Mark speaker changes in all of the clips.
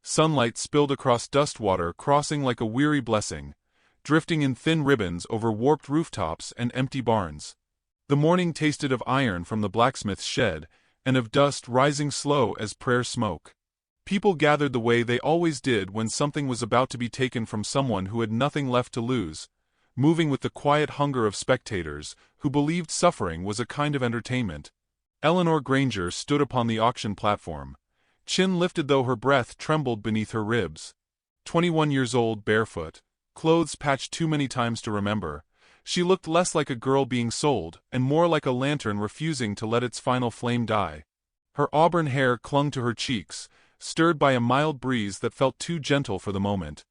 Speaker 1: Sunlight spilled across dust water, crossing like a weary blessing, drifting in thin ribbons over warped rooftops and empty barns. The morning tasted of iron from the blacksmith's shed, and of dust rising slow as prayer smoke. People gathered the way they always did when something was about to be taken from someone who had nothing left to lose, moving with the quiet hunger of spectators who believed suffering was a kind of entertainment. Eleanor Granger stood upon the auction platform, chin lifted though her breath trembled beneath her ribs. 21 years old, barefoot, clothes patched too many times to remember, she looked less like a girl being sold and more like a lantern refusing to let its final flame die. Her auburn hair clung to her cheeks, stirred by a mild breeze that felt too gentle for the moment.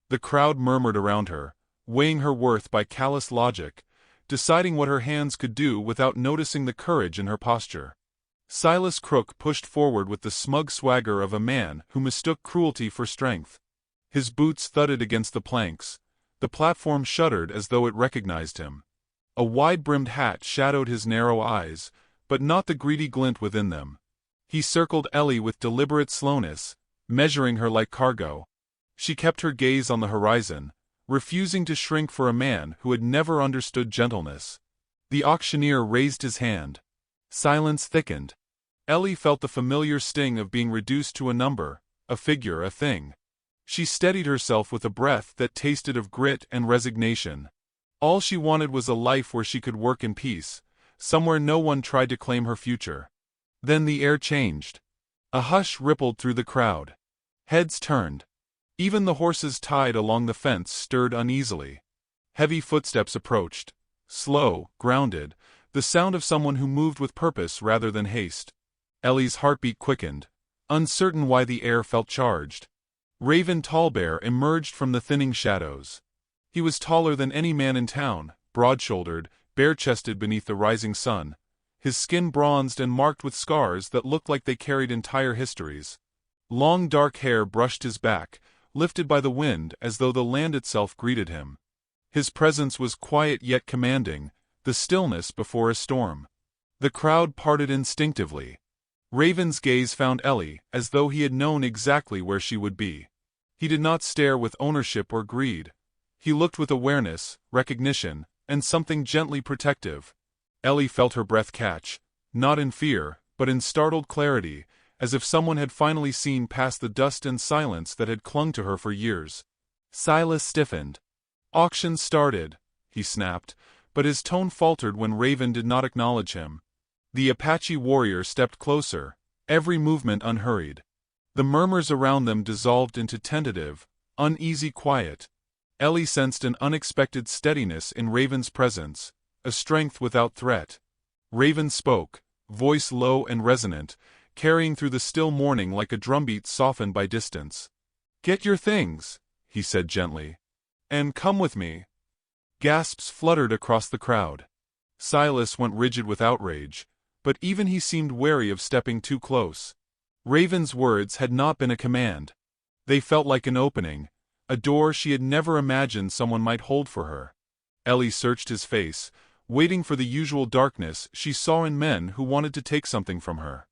Speaker 1: The crowd murmured around her, weighing her worth by callous logic, deciding what her hands could do without noticing the courage in her posture. Silas Crook pushed forward with the smug swagger of a man who mistook cruelty for strength. His boots thudded against the planks. The platform shuddered as though it recognized him. A wide-brimmed hat shadowed his narrow eyes, but not the greedy glint within them. He circled Ellie with deliberate slowness, measuring her like cargo. She kept her gaze on the horizon, refusing to shrink for a man who had never understood gentleness. The auctioneer raised his hand. Silence thickened. Ellie felt the familiar sting of being reduced to a number, a figure, a thing. She steadied herself with a breath that tasted of grit and resignation. All she wanted was a life where she could work in peace, somewhere no one tried to claim her future. Then the air changed. A hush rippled through the crowd. Heads turned. Even the horses tied along the fence stirred uneasily. Heavy footsteps approached. Slow, grounded, the sound of someone who moved with purpose rather than haste. Ellie's heartbeat quickened, uncertain why the air felt charged. Raven Tallbear emerged from the thinning shadows. He was taller than any man in town, broad-shouldered, bare-chested beneath the rising sun, his skin bronzed and marked with scars that looked like they carried entire histories. Long dark hair brushed his back, lifted by the wind as though the land itself greeted him. His presence was quiet yet commanding, the stillness before a storm. The crowd parted instinctively. Raven's gaze found Ellie, as though he had known exactly where she would be. He did not stare with ownership or greed. He looked with awareness, recognition, and something gently protective. Ellie felt her breath catch, not in fear, but in startled clarity, as if someone had finally seen past the dust and silence that had clung to her for years. Silas stiffened. "Auction started," he snapped, but his tone faltered when Raven did not acknowledge him. The Apache warrior stepped closer, every movement unhurried. The murmurs around them dissolved into tentative, uneasy quiet. Ellie sensed an unexpected steadiness in Raven's presence, a strength without threat. Raven spoke, voice low and resonant, carrying through the still morning like a drumbeat softened by distance. "Get your things," he said gently. "And come with me." Gasps fluttered across the crowd. Silas went rigid with outrage, but even he seemed wary of stepping too close. Raven's words had not been a command. They felt like an opening, a door she had never imagined someone might hold for her. Ellie searched his face, waiting for the usual darkness she saw in men who wanted to take something from her.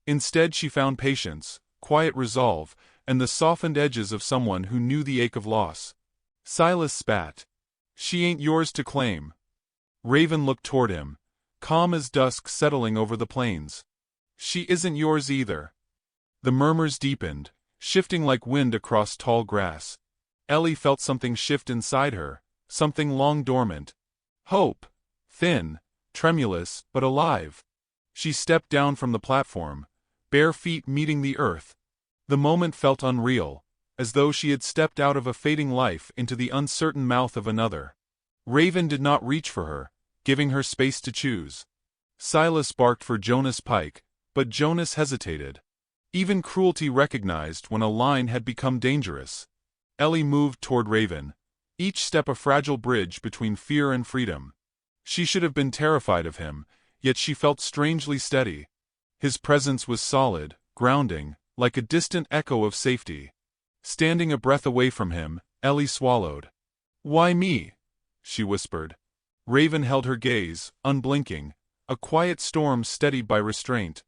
Speaker 1: Instead she found patience, quiet resolve, and the softened edges of someone who knew the ache of loss. Silas spat. "She ain't yours to claim." Raven looked toward him, calm as dusk settling over the plains. "She isn't yours either." The murmurs deepened, shifting like wind across tall grass. Ellie felt something shift inside her, something long dormant. Hope. Thin, tremulous, but alive. She stepped down from the platform, bare feet meeting the earth. The moment felt unreal, as though she had stepped out of a fading life into the uncertain mouth of another. Raven did not reach for her, giving her space to choose. Silas barked for Jonas Pike, but Jonas hesitated. Even cruelty recognized when a line had become dangerous. Ellie moved toward Raven, each step a fragile bridge between fear and freedom. She should have been terrified of him, yet she felt strangely steady. His presence was solid, grounding, like a distant echo of safety. Standing a breath away from him, Ellie swallowed. "Why me?" she whispered. Raven held her gaze, unblinking, a quiet storm steadied by restraint.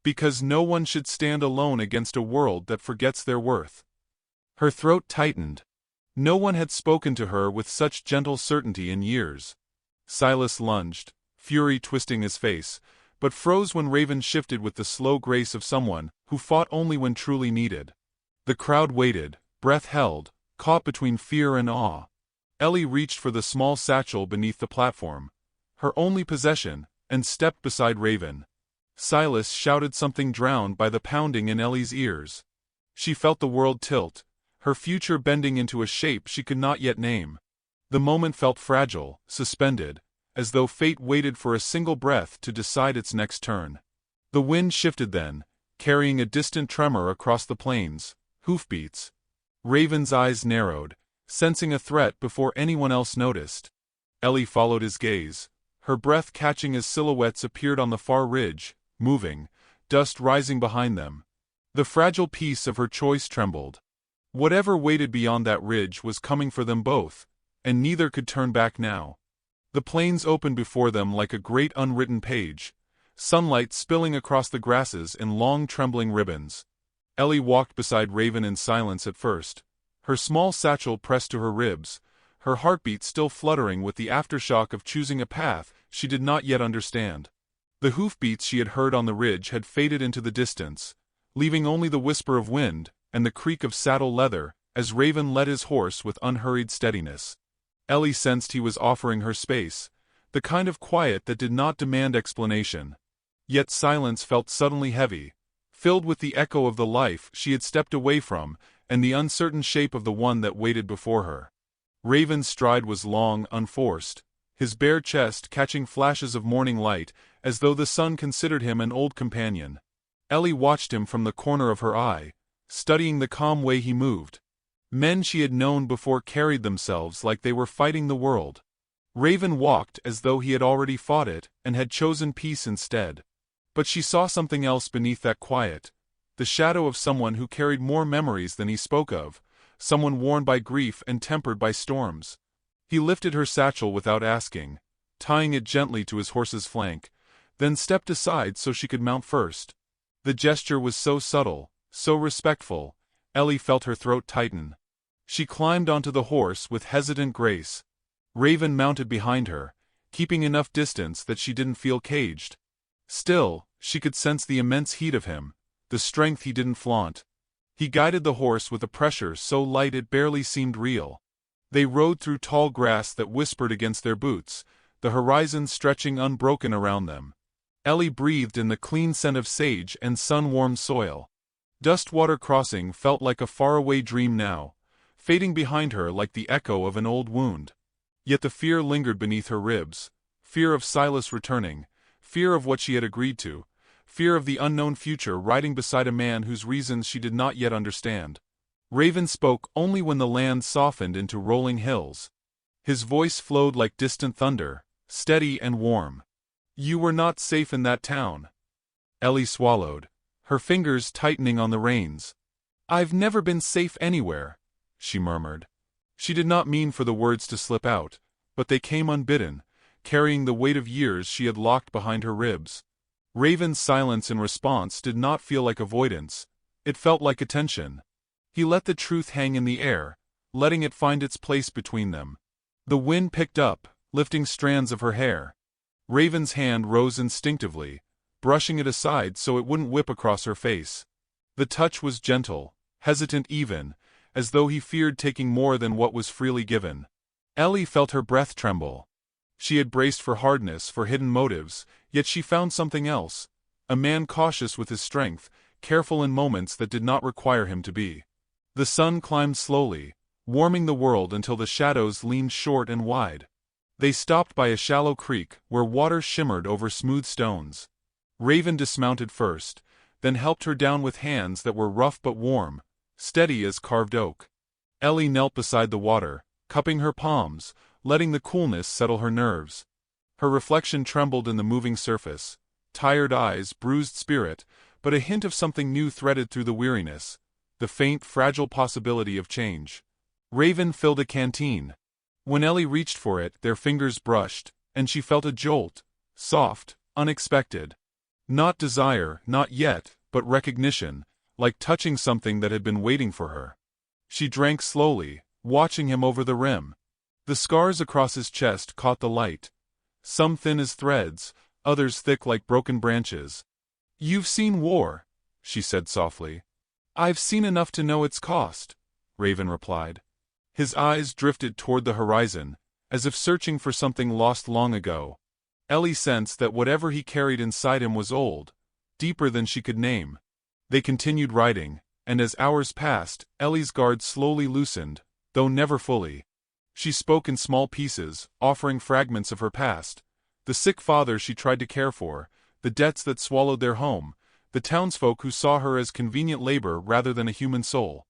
Speaker 1: "Because no one should stand alone against a world that forgets their worth." Her throat tightened. No one had spoken to her with such gentle certainty in years. Silas lunged, fury twisting his face, but froze when Raven shifted with the slow grace of someone who fought only when truly needed. The crowd waited, breath held, caught between fear and awe. Ellie reached for the small satchel beneath the platform, her only possession, and stepped beside Raven. Silas shouted something drowned by the pounding in Ellie's ears. She felt the world tilt, her future bending into a shape she could not yet name. The moment felt fragile, suspended, as though fate waited for a single breath to decide its next turn. The wind shifted then, carrying a distant tremor across the plains, hoofbeats. Raven's eyes narrowed, sensing a threat before anyone else noticed. Ellie followed his gaze, her breath catching as silhouettes appeared on the far ridge, moving, dust rising behind them. The fragile peace of her choice trembled. Whatever waited beyond that ridge was coming for them both, and neither could turn back now. The plains opened before them like a great unwritten page, sunlight spilling across the grasses in long trembling ribbons. Ellie walked beside Raven in silence at first, her small satchel pressed to her ribs, her heartbeat still fluttering with the aftershock of choosing a path she did not yet understand. The hoofbeats she had heard on the ridge had faded into the distance, leaving only the whisper of wind and the creak of saddle leather as Raven led his horse with unhurried steadiness. Ellie sensed he was offering her space, the kind of quiet that did not demand explanation. Yet silence felt suddenly heavy, filled with the echo of the life she had stepped away from and the uncertain shape of the one that waited before her. Raven's stride was long, unforced, his bare chest catching flashes of morning light as though the sun considered him an old companion. Ellie watched him from the corner of her eye, studying the calm way he moved. Men she had known before carried themselves like they were fighting the world. Raven walked as though he had already fought it and had chosen peace instead. But she saw something else beneath that quiet, the shadow of someone who carried more memories than he spoke of, someone worn by grief and tempered by storms. He lifted her satchel without asking, tying it gently to his horse's flank, then stepped aside so she could mount first. The gesture was so subtle, so respectful, Ellie felt her throat tighten. She climbed onto the horse with hesitant grace. Raven mounted behind her, keeping enough distance that she didn't feel caged. Still, she could sense the immense heat of him, the strength he didn't flaunt. He guided the horse with a pressure so light it barely seemed real. They rode through tall grass that whispered against their boots, the horizon stretching unbroken around them. Ellie breathed in the clean scent of sage and sun-warmed soil. Dustwater Crossing felt like a faraway dream now, fading behind her like the echo of an old wound. Yet the fear lingered beneath her ribs, fear of Silas returning, fear of what she had agreed to, fear of the unknown future riding beside a man whose reasons she did not yet understand. Raven spoke only when the land softened into rolling hills. His voice flowed like distant thunder, steady and warm. "You were not safe in that town." Ellie swallowed, her fingers tightening on the reins. "I've never been safe anywhere," she murmured. She did not mean for the words to slip out, but they came unbidden, carrying the weight of years she had locked behind her ribs. Raven's silence in response did not feel like avoidance, it felt like attention. He let the truth hang in the air, letting it find its place between them. The wind picked up, lifting strands of her hair. Raven's hand rose instinctively, brushing it aside so it wouldn't whip across her face. The touch was gentle, hesitant even, as though he feared taking more than what was freely given. Ellie felt her breath tremble. She had braced for hardness, for hidden motives, yet she found something else. A man cautious with his strength, careful in moments that did not require him to be. The sun climbed slowly, warming the world until the shadows leaned short and wide. They stopped by a shallow creek where water shimmered over smooth stones. Raven dismounted first, then helped her down with hands that were rough but warm, steady as carved oak. Ellie knelt beside the water, cupping her palms, letting the coolness settle her nerves. Her reflection trembled in the moving surface, tired eyes, bruised spirit, but a hint of something new threaded through the weariness, the faint, fragile possibility of change. Raven filled a canteen. When Ellie reached for it, their fingers brushed, and she felt a jolt, soft, unexpected. Not desire, not yet, but recognition, like touching something that had been waiting for her. She drank slowly, watching him over the rim. The scars across his chest caught the light. Some thin as threads, others thick like broken branches. "You've seen war," she said softly. "I've seen enough to know its cost," Raven replied. His eyes drifted toward the horizon, as if searching for something lost long ago. Ellie sensed that whatever he carried inside him was old, deeper than she could name. They continued riding, and as hours passed, Ellie's guard slowly loosened, though never fully. She spoke in small pieces, offering fragments of her past. The sick father she tried to care for, the debts that swallowed their home, the townsfolk who saw her as convenient labor rather than a human soul.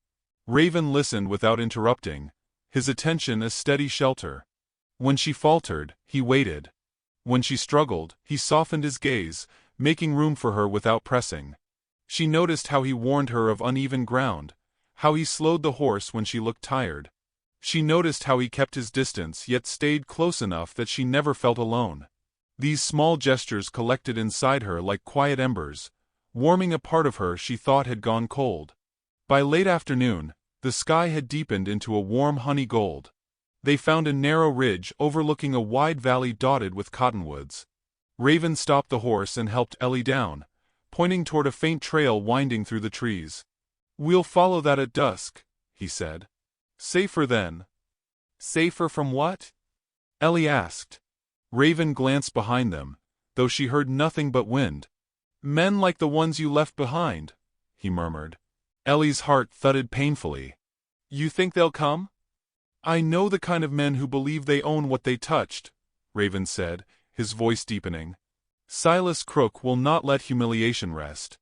Speaker 1: Raven listened without interrupting, his attention a steady shelter. When she faltered, he waited. When she struggled, he softened his gaze, making room for her without pressing. She noticed how he warned her of uneven ground, how he slowed the horse when she looked tired. She noticed how he kept his distance yet stayed close enough that she never felt alone. These small gestures collected inside her like quiet embers, warming a part of her she thought had gone cold. By late afternoon, the sky had deepened into a warm honey gold. They found a narrow ridge overlooking a wide valley dotted with cottonwoods. Raven stopped the horse and helped Ellie down, pointing toward a faint trail winding through the trees. "We'll follow that at dusk," he said. "Safer then." "Safer from what?" Ellie asked. Raven glanced behind them, though she heard nothing but wind. "Men like the ones you left behind," he murmured. Ellie's heart thudded painfully. "You think they'll come?" "I know the kind of men who believe they own what they touched," Raven said, his voice deepening. "Silas Crook will not let humiliation rest.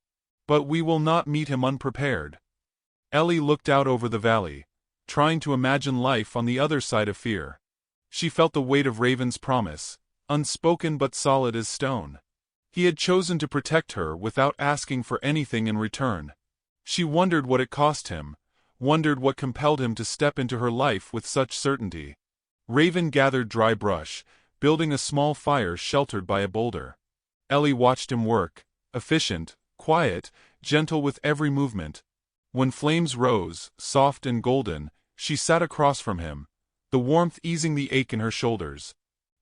Speaker 1: But we will not meet him unprepared." Ellie looked out over the valley, trying to imagine life on the other side of fear. She felt the weight of Raven's promise, unspoken but solid as stone. He had chosen to protect her without asking for anything in return. She wondered what it cost him, wondered what compelled him to step into her life with such certainty. Raven gathered dry brush, building a small fire sheltered by a boulder. Ellie watched him work, efficient, quiet, gentle with every movement. When flames rose, soft and golden, she sat across from him, the warmth easing the ache in her shoulders.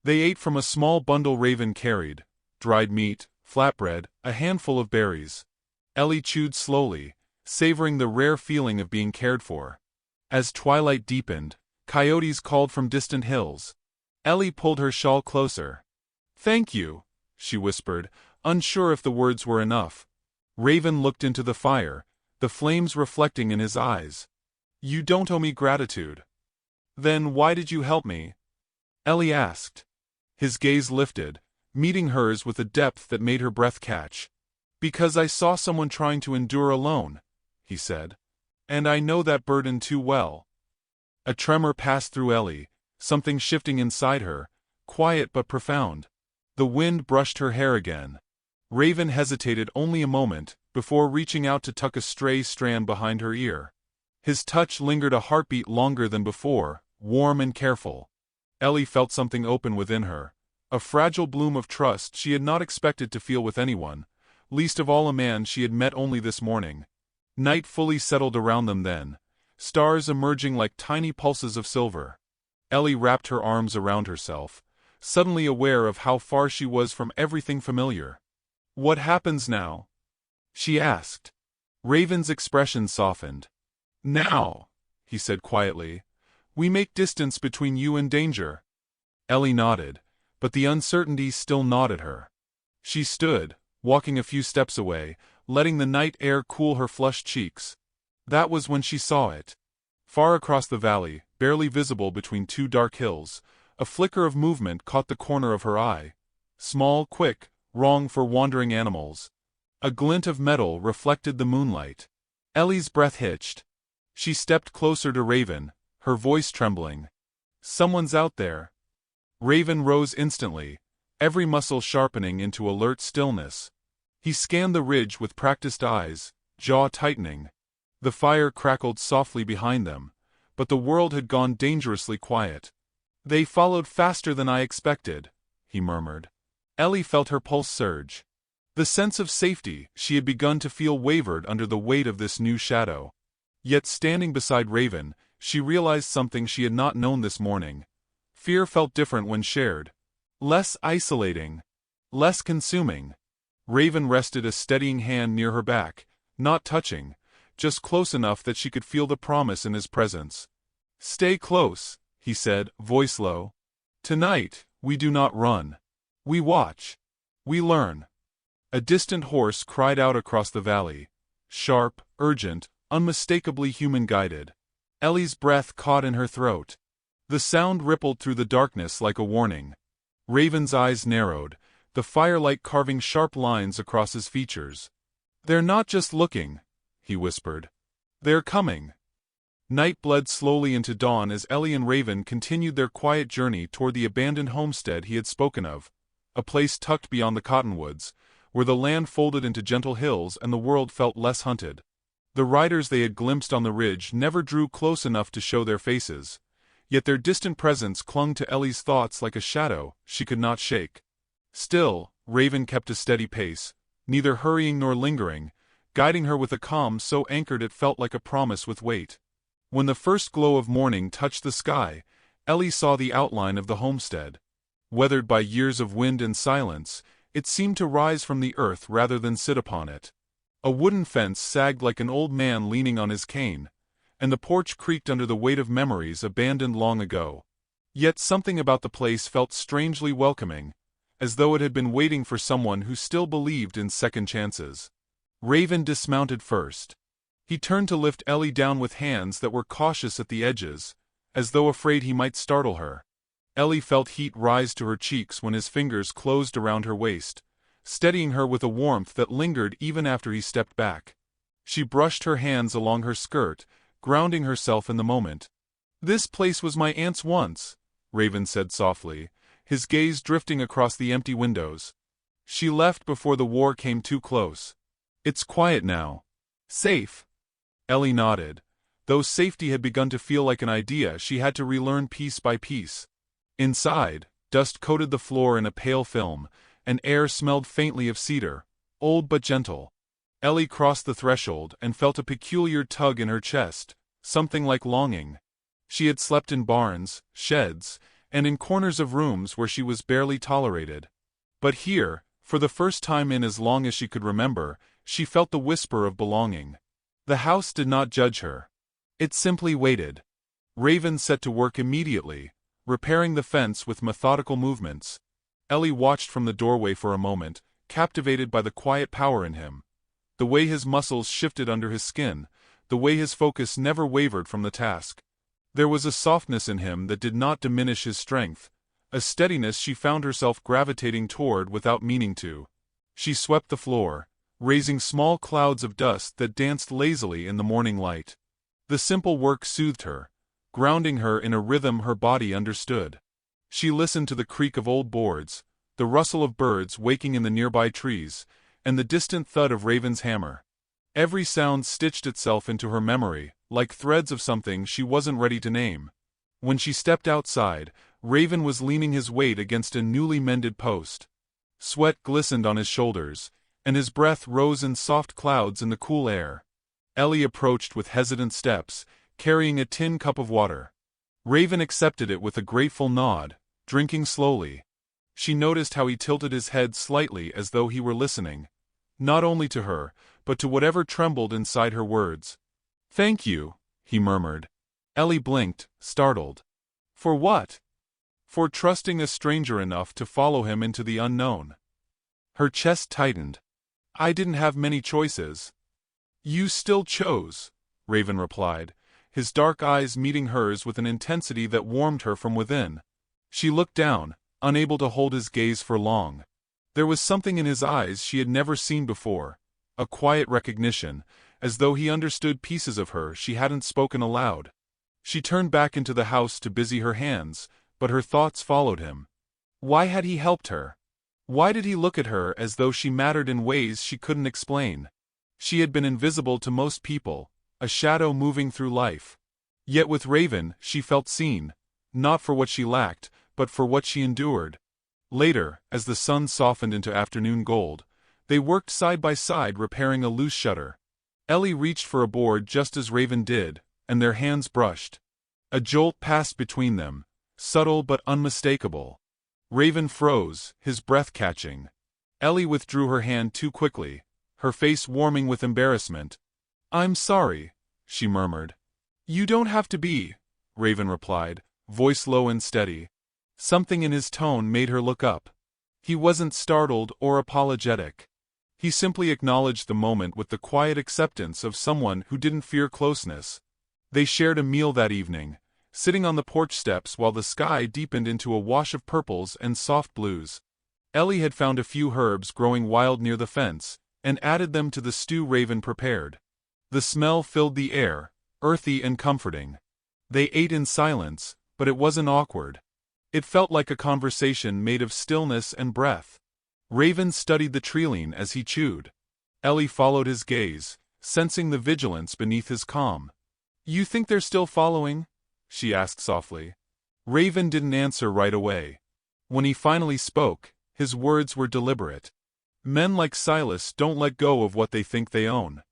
Speaker 1: They ate from a small bundle Raven carried, dried meat, flatbread, a handful of berries. Ellie chewed slowly, savoring the rare feeling of being cared for. As twilight deepened, coyotes called from distant hills. Ellie pulled her shawl closer. "Thank you," she whispered, unsure if the words were enough. Raven looked into the fire, the flames reflecting in his eyes. "You don't owe me gratitude." "Then why did you help me?" Ellie asked. His gaze lifted, meeting hers with a depth that made her breath catch. "Because I saw someone trying to endure alone," he said. "And I know that burden too well." A tremor passed through Ellie, something shifting inside her, quiet but profound. The wind brushed her hair again. Raven hesitated only a moment, before reaching out to tuck a stray strand behind her ear. His touch lingered a heartbeat longer than before, warm and careful. Ellie felt something open within her, a fragile bloom of trust she had not expected to feel with anyone, least of all a man she had met only this morning. Night fully settled around them then, stars emerging like tiny pulses of silver. Ellie wrapped her arms around herself, suddenly aware of how far she was from everything familiar. "What happens now?" she asked. Raven's expression softened. "Now," he said quietly, "we make distance between you and danger." Ellie nodded, but the uncertainty still gnawed at her. She stood, walking a few steps away, letting the night air cool her flushed cheeks. That was when she saw it. Far across the valley, barely visible between two dark hills, a flicker of movement caught the corner of her eye. Small, quick, wrong for wandering animals. A glint of metal reflected the moonlight. Ellie's breath hitched. She stepped closer to Raven, her voice trembling. "Someone's out there." Raven rose instantly, every muscle sharpening into alert stillness. He scanned the ridge with practiced eyes, jaw tightening. The fire crackled softly behind them, but the world had gone dangerously quiet. "They followed faster than I expected," he murmured. Ellie felt her pulse surge. The sense of safety she had begun to feel wavered under the weight of this new shadow. Yet standing beside Raven, she realized something she had not known this morning. Fear felt different when shared. Less isolating. Less consuming. Raven rested a steadying hand near her back, not touching, just close enough that she could feel the promise in his presence. "Stay close," he said, voice low. "Tonight, we do not run. We watch. We learn." A distant horse cried out across the valley. Sharp, urgent, unmistakably human-guided. Ellie's breath caught in her throat. The sound rippled through the darkness like a warning. Raven's eyes narrowed, the firelight carving sharp lines across his features. "They're not just looking," he whispered. "They're coming." Night bled slowly into dawn as Ellie and Raven continued their quiet journey toward the abandoned homestead he had spoken of, a place tucked beyond the cottonwoods, where the land folded into gentle hills and the world felt less hunted. The riders they had glimpsed on the ridge never drew close enough to show their faces, yet their distant presence clung to Ellie's thoughts like a shadow she could not shake. Still, Raven kept a steady pace, neither hurrying nor lingering, guiding her with a calm so anchored it felt like a promise with weight. When the first glow of morning touched the sky, Ellie saw the outline of the homestead. Weathered by years of wind and silence, it seemed to rise from the earth rather than sit upon it. A wooden fence sagged like an old man leaning on his cane, and the porch creaked under the weight of memories abandoned long ago. Yet something about the place felt strangely welcoming, as though it had been waiting for someone who still believed in second chances. Raven dismounted first. He turned to lift Ellie down with hands that were cautious at the edges, as though afraid he might startle her. Ellie felt heat rise to her cheeks when his fingers closed around her waist, steadying her with a warmth that lingered even after he stepped back. She brushed her hands along her skirt, grounding herself in the moment. "This place was my aunt's once," Raven said softly, his gaze drifting across the empty windows. "She left before the war came too close. It's quiet now. Safe." Ellie nodded. Though safety had begun to feel like an idea she had to relearn piece by piece. Inside, dust coated the floor in a pale film, and air smelled faintly of cedar, old but gentle. Ellie crossed the threshold and felt a peculiar tug in her chest, something like longing. She had slept in barns, sheds, and in corners of rooms where she was barely tolerated. But here, for the first time in as long as she could remember, she felt the whisper of belonging. The house did not judge her. It simply waited. Raven set to work immediately, repairing the fence with methodical movements. Ellie watched from the doorway for a moment, captivated by the quiet power in him. The way his muscles shifted under his skin, the way his focus never wavered from the task. There was a softness in him that did not diminish his strength, a steadiness she found herself gravitating toward without meaning to. She swept the floor, raising small clouds of dust that danced lazily in the morning light. The simple work soothed her, grounding her in a rhythm her body understood. She listened to the creak of old boards, the rustle of birds waking in the nearby trees, and the distant thud of Raven's hammer. Every sound stitched itself into her memory, like threads of something she wasn't ready to name. When she stepped outside, Raven was leaning his weight against a newly mended post. Sweat glistened on his shoulders, and his breath rose in soft clouds in the cool air. Ellie approached with hesitant steps, carrying a tin cup of water. Raven accepted it with a grateful nod, drinking slowly. She noticed how he tilted his head slightly as though he were listening, not only to her, but to whatever trembled inside her words. "Thank you," he murmured. Ellie blinked, startled. "For what?" "For trusting a stranger enough to follow him into the unknown." Her chest tightened. "I didn't have many choices." "You still chose," Raven replied, his dark eyes meeting hers with an intensity that warmed her from within. She looked down, unable to hold his gaze for long. There was something in his eyes she had never seen before, a quiet recognition, as though he understood pieces of her she hadn't spoken aloud. She turned back into the house to busy her hands, but her thoughts followed him. Why had he helped her? Why did he look at her as though she mattered in ways she couldn't explain? She had been invisible to most people, a shadow moving through life. Yet with Raven, she felt seen, not for what she lacked, but for what she endured. Later, as the sun softened into afternoon gold, they worked side by side repairing a loose shutter. Ellie reached for a board just as Raven did, and their hands brushed. A jolt passed between them, subtle but unmistakable. Raven froze, his breath catching. Ellie withdrew her hand too quickly, her face warming with embarrassment. "I'm sorry," she murmured. "You don't have to be," Raven replied, voice low and steady. Something in his tone made her look up. He wasn't startled or apologetic. He simply acknowledged the moment with the quiet acceptance of someone who didn't fear closeness. They shared a meal that evening, sitting on the porch steps while the sky deepened into a wash of purples and soft blues. Ellie had found a few herbs growing wild near the fence, and added them to the stew Raven prepared. The smell filled the air, earthy and comforting. They ate in silence, but it wasn't awkward. It felt like a conversation made of stillness and breath. Raven studied the treeline as he chewed. Ellie followed his gaze, sensing the vigilance beneath his calm. "You think they're still following?" she asked softly. Raven didn't answer right away. When he finally spoke, his words were deliberate. "Men like Silas don't let go of what they think they own.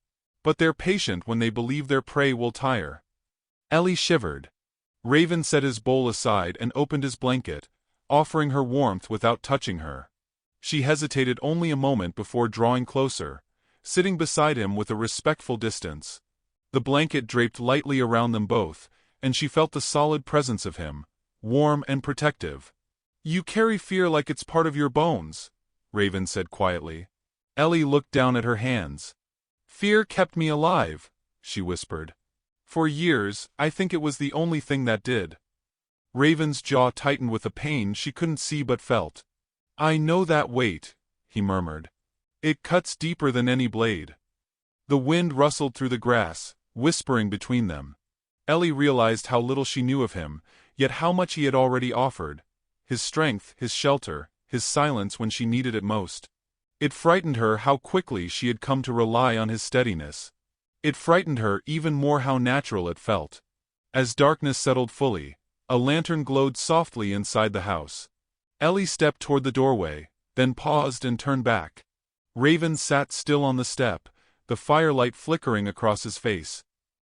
Speaker 1: But they're patient when they believe their prey will tire." Ellie shivered. Raven set his bowl aside and opened his blanket, offering her warmth without touching her. She hesitated only a moment before drawing closer, sitting beside him with a respectful distance. The blanket draped lightly around them both, and she felt the solid presence of him, warm and protective. "You carry fear like it's part of your bones," Raven said quietly. Ellie looked down at her hands. "Fear kept me alive," she whispered. "For years, I think it was the only thing that did." Raven's jaw tightened with a pain she couldn't see but felt. "I know that weight," he murmured. "It cuts deeper than any blade." The wind rustled through the grass, whispering between them. Ellie realized how little she knew of him, yet how much he had already offered. His strength, his shelter, his silence when she needed it most. It frightened her how quickly she had come to rely on his steadiness. It frightened her even more how natural it felt. As darkness settled fully, a lantern glowed softly inside the house. Ellie stepped toward the doorway, then paused and turned back. Raven sat still on the step, the firelight flickering across his face.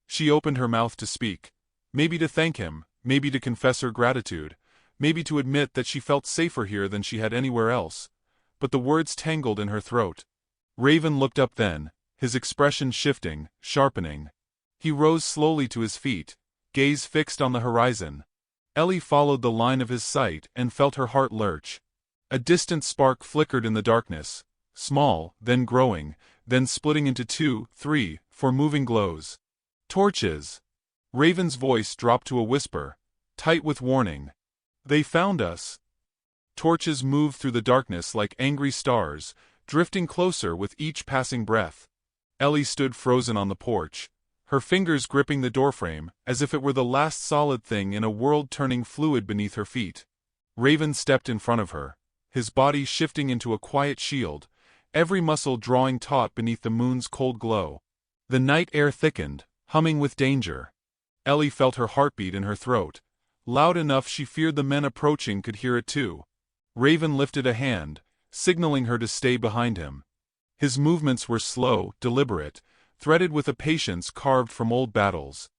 Speaker 1: She opened her mouth to speak, maybe to thank him, maybe to confess her gratitude, maybe to admit that she felt safer here than she had anywhere else, but the words tangled in her throat. Raven looked up then, his expression shifting, sharpening. He rose slowly to his feet, gaze fixed on the horizon. Ellie followed the line of his sight and felt her heart lurch. A distant spark flickered in the darkness, small, then growing, then splitting into 2, 3, 4 moving glows. "Torches!" Raven's voice dropped to a whisper, tight with warning. "They found us." Torches moved through the darkness like angry stars, drifting closer with each passing breath. Ellie stood frozen on the porch, her fingers gripping the doorframe as if it were the last solid thing in a world turning fluid beneath her feet. Raven stepped in front of her, his body shifting into a quiet shield, every muscle drawing taut beneath the moon's cold glow. The night air thickened, humming with danger. Ellie felt her heartbeat in her throat, loud enough she feared the men approaching could hear it too. Raven lifted a hand, signaling her to stay behind him. His movements were slow, deliberate, threaded with a patience carved from old battles.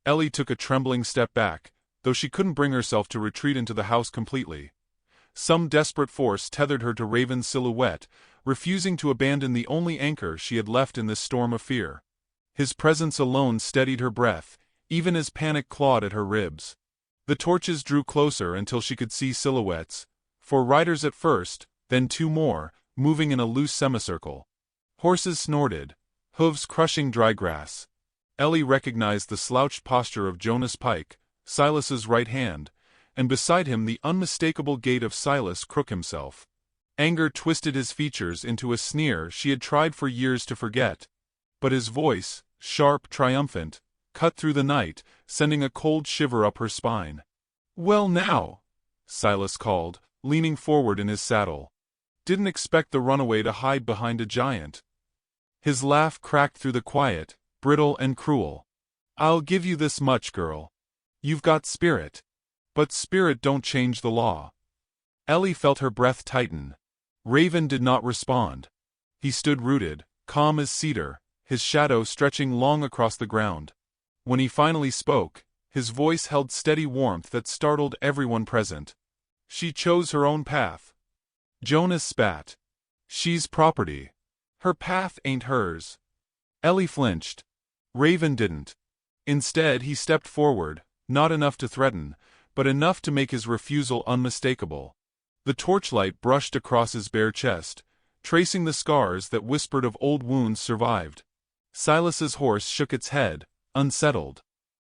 Speaker 1: Ellie took a trembling step back, though she couldn't bring herself to retreat into the house completely. Some desperate force tethered her to Raven's silhouette, refusing to abandon the only anchor she had left in this storm of fear. His presence alone steadied her breath, even as panic clawed at her ribs. The torches drew closer until she could see silhouettes, 4 riders at first, then 2 more, moving in a loose semicircle. Horses snorted, hooves crushing dry grass. Ellie recognized the slouched posture of Jonas Pike, Silas's right hand, and beside him the unmistakable gait of Silas Crook himself. Anger twisted his features into a sneer she had tried for years to forget. But his voice, sharp, triumphant, cut through the night, sending a cold shiver up her spine. "Well now," Silas called, leaning forward in his saddle. "Didn't expect the runaway to hide behind a giant." His laugh cracked through the quiet, brittle and cruel. "I'll give you this much, girl. You've got spirit. But spirit don't change the law." Ellie felt her breath tighten. Raven did not respond. He stood rooted, calm as cedar, his shadow stretching long across the ground. When he finally spoke, his voice held steady warmth that startled everyone present. She chose her own path. Jonas spat. She's property. Her path ain't hers. Ellie flinched. Raven didn't. Instead, he stepped forward, not enough to threaten, but enough to make his refusal unmistakable. The torchlight brushed across his bare chest, tracing the scars that whispered of old wounds survived. Silas's horse shook its head, unsettled.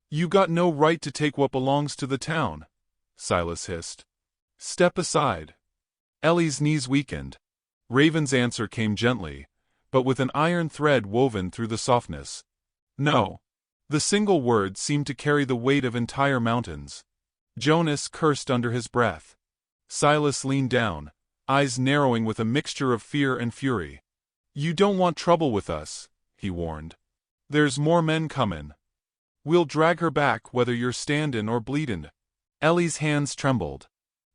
Speaker 1: You got no right to take what belongs to the town, Silas hissed. Step aside. Ellie's knees weakened. Raven's answer came gently, but with an iron thread woven through the softness. No. The single word seemed to carry the weight of entire mountains. Jonas cursed under his breath. Silas leaned down, eyes narrowing with a mixture of fear and fury. You don't want trouble with us, he warned. There's more men comin'. We'll drag her back whether you're standin' or bleedin'. Ellie's hands trembled.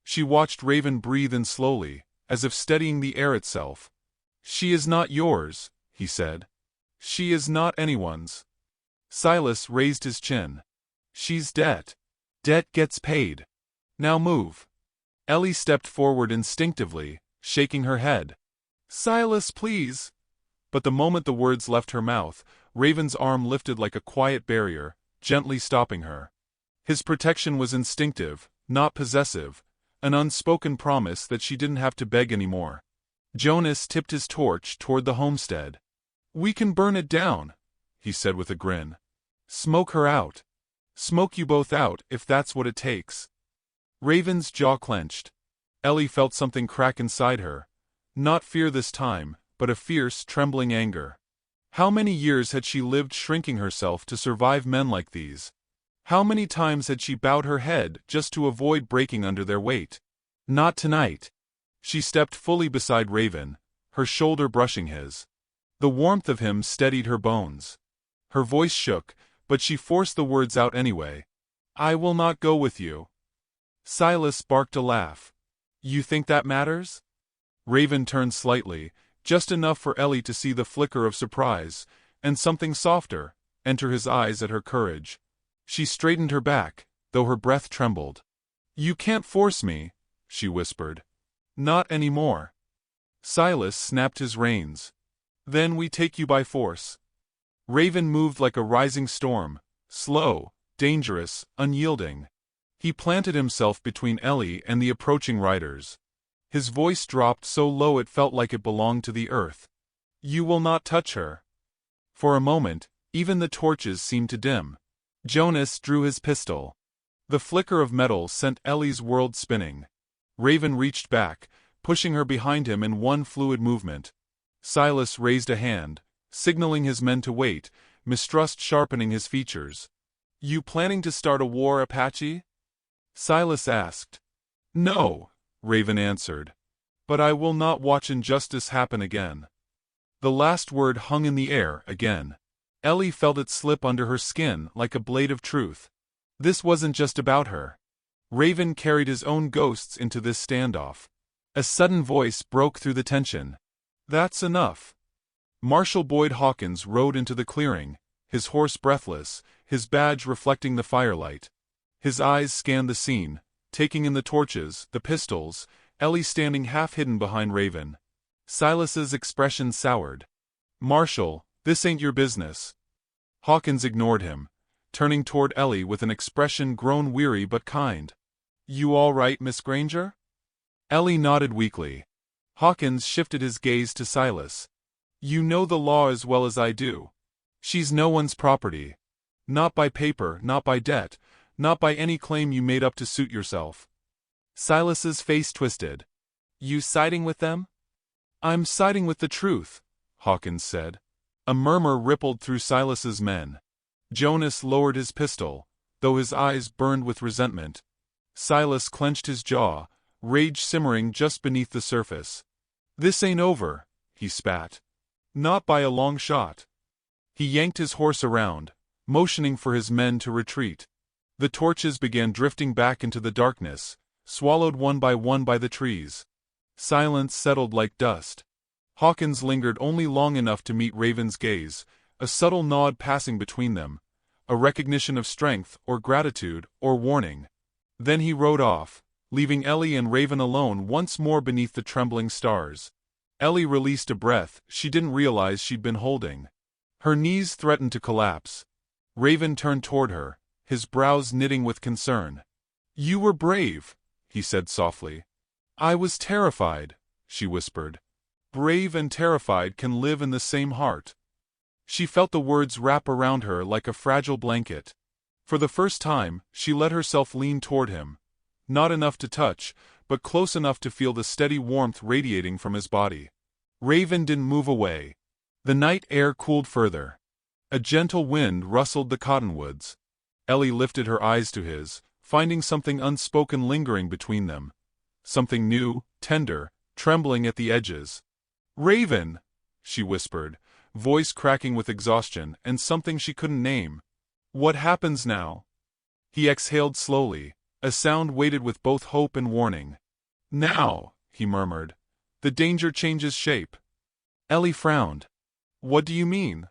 Speaker 1: She watched Raven breathe in slowly, as if steadying the air itself. She is not yours, he said. She is not anyone's. Silas raised his chin. She's debt. Debt gets paid. Now move. Ellie stepped forward instinctively, shaking her head. Silas, please. But the moment the words left her mouth, Raven's arm lifted like a quiet barrier, gently stopping her. His protection was instinctive, not possessive, an unspoken promise that she didn't have to beg anymore. Jonas tipped his torch toward the homestead. We can burn it down, he said with a grin. Smoke her out. Smoke you both out if that's what it takes. Raven's jaw clenched. Ellie felt something crack inside her. Not fear this time, but a fierce, trembling anger. How many years had she lived shrinking herself to survive men like these? How many times had she bowed her head just to avoid breaking under their weight? Not tonight. She stepped fully beside Raven, her shoulder brushing his. The warmth of him steadied her bones. Her voice shook, but she forced the words out anyway. I will not go with you. Silas barked a laugh. You think that matters? Raven turned slightly, just enough for Ellie to see the flicker of surprise, and something softer, enter his eyes at her courage. She straightened her back, though her breath trembled. You can't force me, she whispered. Not anymore. Silas snapped his reins. Then we take you by force. Raven moved like a rising storm, slow, dangerous, unyielding. He planted himself between Ellie and the approaching riders. His voice dropped so low it felt like it belonged to the earth. You will not touch her. For a moment, even the torches seemed to dim. Jonas drew his pistol. The flicker of metal sent Ellie's world spinning. Raven reached back, pushing her behind him in one fluid movement. Silas raised a hand, signaling his men to wait, mistrust sharpening his features. You planning to start a war, Apache? Silas asked. No, Raven answered. But I will not watch injustice happen again. The last word hung in the air again. Ellie felt it slip under her skin like a blade of truth. This wasn't just about her. Raven carried his own ghosts into this standoff. A sudden voice broke through the tension. That's enough. Marshal Boyd Hawkins rode into the clearing, his horse breathless, his badge reflecting the firelight. His eyes scanned the scene, taking in the torches, the pistols, Ellie standing half-hidden behind Raven. Silas's expression soured. Marshal, this ain't your business. Hawkins ignored him, turning toward Ellie with an expression grown weary but kind. You all right, Miss Granger? Ellie nodded weakly. Hawkins shifted his gaze to Silas. You know the law as well as I do. She's no one's property. Not by paper, not by debt, not by any claim you made up to suit yourself. Silas's face twisted. You siding with them? I'm siding with the truth, Hawkins said. A murmur rippled through Silas's men. Jonas lowered his pistol, though his eyes burned with resentment. Silas clenched his jaw, rage simmering just beneath the surface. This ain't over, he spat. Not by a long shot. He yanked his horse around, motioning for his men to retreat. The torches began drifting back into the darkness, swallowed one by the trees. Silence settled like dust. Hawkins lingered only long enough to meet Raven's gaze, a subtle nod passing between them, a recognition of strength or gratitude or warning. Then he rode off, leaving Ellie and Raven alone once more beneath the trembling stars. Ellie released a breath she didn't realize she'd been holding. Her knees threatened to collapse. Raven turned toward her, his brows knitting with concern. "You were brave," he said softly. "I was terrified," she whispered. "Brave and terrified can live in the same heart." She felt the words wrap around her like a fragile blanket. For the first time, she let herself lean toward him. Not enough to touch, but close enough to feel the steady warmth radiating from his body. Raven didn't move away. The night air cooled further. A gentle wind rustled the cottonwoods. Ellie lifted her eyes to his, finding something unspoken lingering between them. Something new, tender, trembling at the edges. "Raven!" she whispered, voice cracking with exhaustion and something she couldn't name. "What happens now?" He exhaled slowly, a sound weighted with both hope and warning. "Now," he murmured, "the danger changes shape." Ellie frowned. "What do you mean?"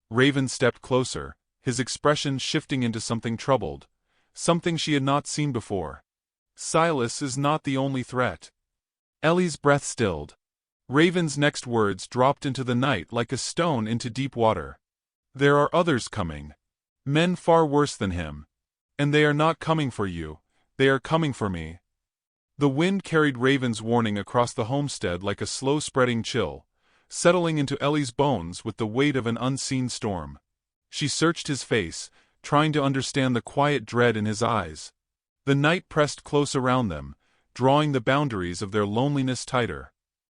Speaker 1: Raven stepped closer, his expression shifting into something troubled, something she had not seen before. "Silas is not the only threat." Ellie's breath stilled. Raven's next words dropped into the night like a stone into deep water. "There are others coming. Men far worse than him. And they are not coming for you, they are coming for me." The wind carried Raven's warning across the homestead like a slow-spreading chill, settling into Ellie's bones with the weight of an unseen storm. She searched his face, trying to understand the quiet dread in his eyes. The night pressed close around them, drawing the boundaries of their loneliness tighter.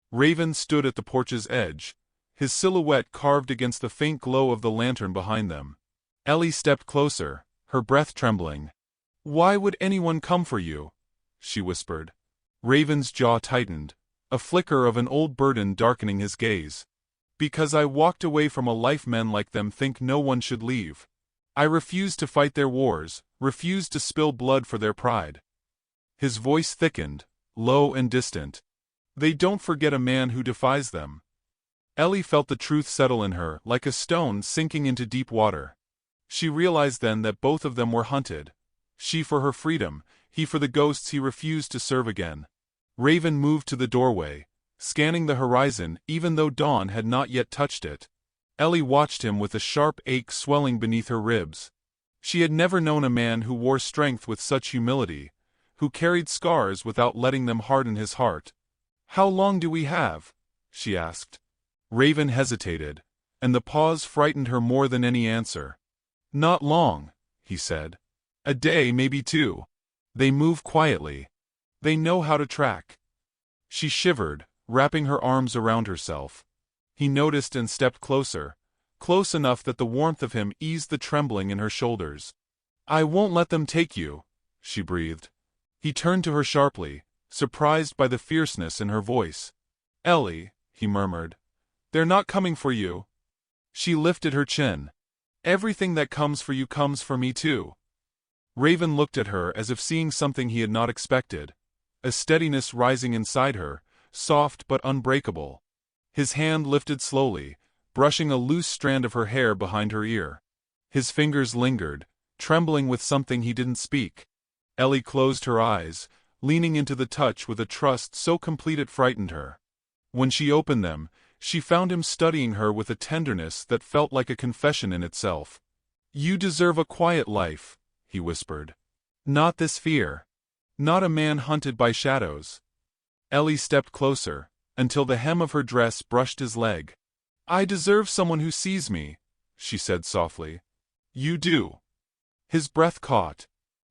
Speaker 1: Raven stood at the porch's edge, his silhouette carved against the faint glow of the lantern behind them. Ellie stepped closer, her breath trembling. "Why would anyone come for you?" she whispered. Raven's jaw tightened, a flicker of an old burden darkening his gaze. "Because I walked away from a life men like them think no one should leave. I refused to fight their wars, refused to spill blood for their pride." His voice thickened, low and distant. "They don't forget a man who defies them." Ellie felt the truth settle in her like a stone sinking into deep water. She realized then that both of them were hunted. She for her freedom, he for the ghosts he refused to serve again. Raven moved to the doorway, scanning the horizon even though dawn had not yet touched it. Ellie watched him with a sharp ache swelling beneath her ribs. She had never known a man who wore strength with such humility, who carried scars without letting them harden his heart. "How long do we have?" she asked. Raven hesitated, and the pause frightened her more than any answer. "Not long," he said. "A day, maybe two. They move quietly. They know how to track." She shivered, wrapping her arms around herself. He noticed and stepped closer, close enough that the warmth of him eased the trembling in her shoulders. "I won't let them take you," she breathed. He turned to her sharply, surprised by the fierceness in her voice. "Ellie," he murmured, "they're not coming for you." She lifted her chin. "Everything that comes for you comes for me too." Raven looked at her as if seeing something he had not expected, a steadiness rising inside her, soft but unbreakable. His hand lifted slowly, brushing a loose strand of her hair behind her ear. His fingers lingered, trembling with something he didn't speak. Ellie closed her eyes, leaning into the touch with a trust so complete it frightened her. When she opened them, she found him studying her with a tenderness that felt like a confession in itself. "You deserve a quiet life," he whispered. "Not this fear. Not a man hunted by shadows." Ellie stepped closer, until the hem of her dress brushed his leg. "I deserve someone who sees me," she said softly. "You do." His breath caught.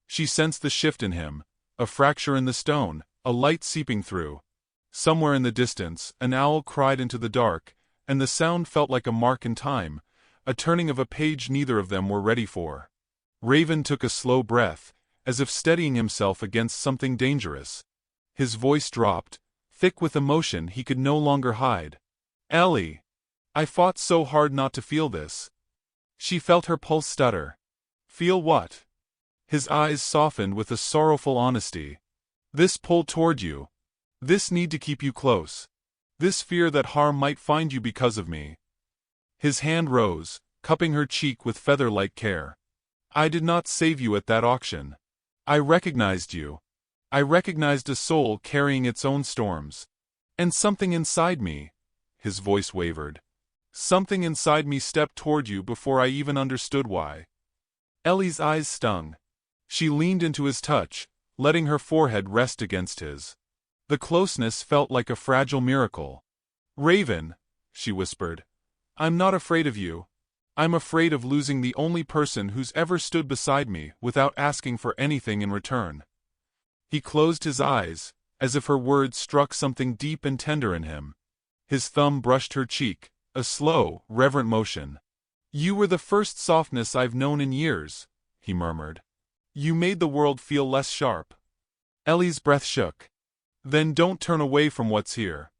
Speaker 1: She sensed the shift in him, a fracture in the stone, a light seeping through. Somewhere in the distance, an owl cried into the dark, and the sound felt like a mark in time, a turning of a page neither of them were ready for. Raven took a slow breath, as if steadying himself against something dangerous. His voice dropped, thick with emotion he could no longer hide. "Ellie! I fought so hard not to feel this." She felt her pulse stutter. "Feel what?" His eyes softened with a sorrowful honesty. "This pull toward you. This need to keep you close. This fear that harm might find you because of me." His hand rose, cupping her cheek with feather-like care. "I did not save you at that auction. I recognized you. I recognized a soul carrying its own storms. And something inside me," his voice wavered. "Something inside me stepped toward you before I even understood why." Ellie's eyes stung. She leaned into his touch, letting her forehead rest against his. The closeness felt like a fragile miracle. "Raven," she whispered, "I'm not afraid of you. I'm afraid of losing the only person who's ever stood beside me without asking for anything in return." He closed his eyes, as if her words struck something deep and tender in him. His thumb brushed her cheek, a slow, reverent motion. "You were the first softness I've known in years," he murmured. "You made the world feel less sharp." Ellie's breath shook. "Then don't turn away from what's here."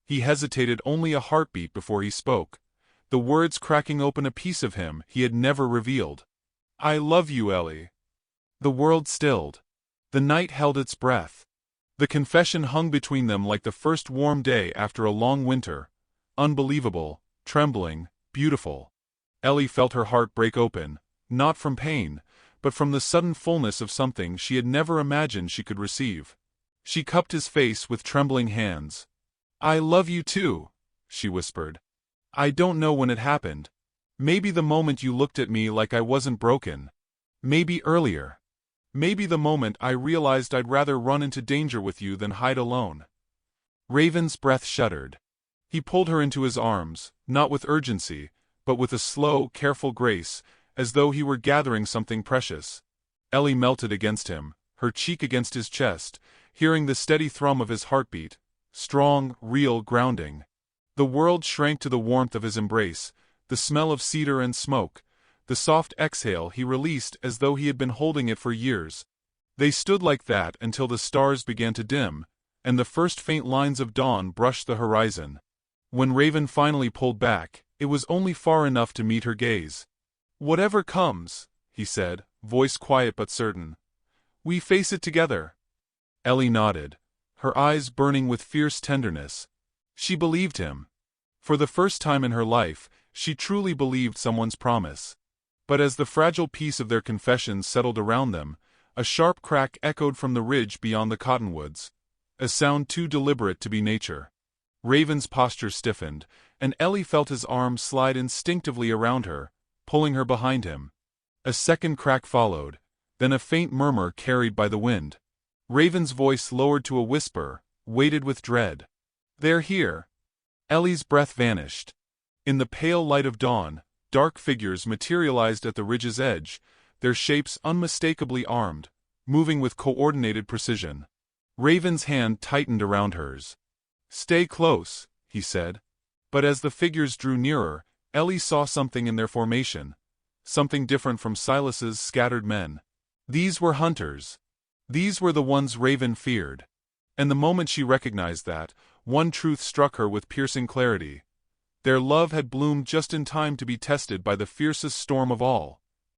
Speaker 1: He hesitated only a heartbeat before he spoke, the words cracking open a piece of him he had never revealed. "I love you, Ellie." The world stilled. The night held its breath. The confession hung between them like the first warm day after a long winter, unbelievable, trembling, beautiful. Ellie felt her heart break open, not from pain, but from the sudden fullness of something she had never imagined she could receive. She cupped his face with trembling hands. "I love you too," she whispered. "I don't know when it happened. Maybe the moment you looked at me like I wasn't broken. Maybe earlier. Maybe the moment I realized I'd rather run into danger with you than hide alone." Raven's breath shuddered. He pulled her into his arms, not with urgency, but with a slow, careful grace, as though he were gathering something precious. Ellie melted against him, her cheek against his chest, hearing the steady thrum of his heartbeat, strong, real, grounding. The world shrank to the warmth of his embrace, the smell of cedar and smoke, the soft exhale he released as though he had been holding it for years. They stood like that until the stars began to dim, and the first faint lines of dawn brushed the horizon. When Raven finally pulled back, it was only far enough to meet her gaze. "Whatever comes," he said, voice quiet but certain, "we face it together." Ellie nodded, her eyes burning with fierce tenderness. She believed him. For the first time in her life, she truly believed someone's promise. But as the fragile peace of their confession settled around them, a sharp crack echoed from the ridge beyond the cottonwoods, a sound too deliberate to be nature. Raven's posture stiffened, and Ellie felt his arms slide instinctively around her, pulling her behind him. A second crack followed, then a faint murmur carried by the wind. Raven's voice lowered to a whisper, weighted with dread. "They're here." Ellie's breath vanished. In the pale light of dawn, dark figures materialized at the ridge's edge, their shapes unmistakably armed, moving with coordinated precision. Raven's hand tightened around hers. "Stay close," he said. But as the figures drew nearer, Ellie saw something in their formation, something different from Silas's scattered men. These were hunters. These were the ones Raven feared. And the moment she recognized that, one truth struck her with piercing clarity. Their love had bloomed just in time to be tested by the fiercest storm of all.